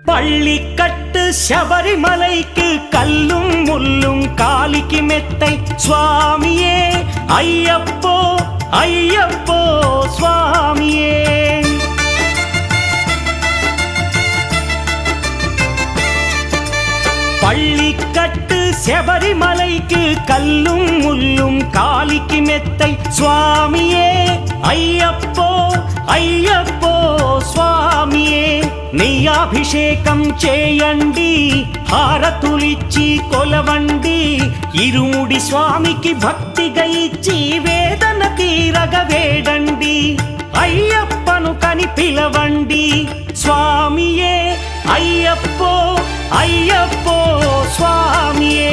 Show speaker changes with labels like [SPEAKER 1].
[SPEAKER 1] பள்ளிக்கட்டு சபரிமலைக்கு கல்லும் முள்ளும் காலிக்கு மெத்தை சுவாமியே ஐயப்போ ஐயப்போ சுவாமியே. பள்ளிக்கட்டு சபரிமலைக்கு கல்லும் முள்ளும் காலிக்கு மெத்தை சுவாமியே ஐயப்போ ஐயப்போ స్వామియే. నీ అభిషేకం చేయండి హారతులిచ్చి కొలవండి ఇరుముడి స్వామికి భక్తిగా ఇచ్చి వేదన తీరగ వేడండి అయ్యప్పను కని పిలవండి స్వామియే అయ్యప్పో అయ్యప్పో స్వామియే.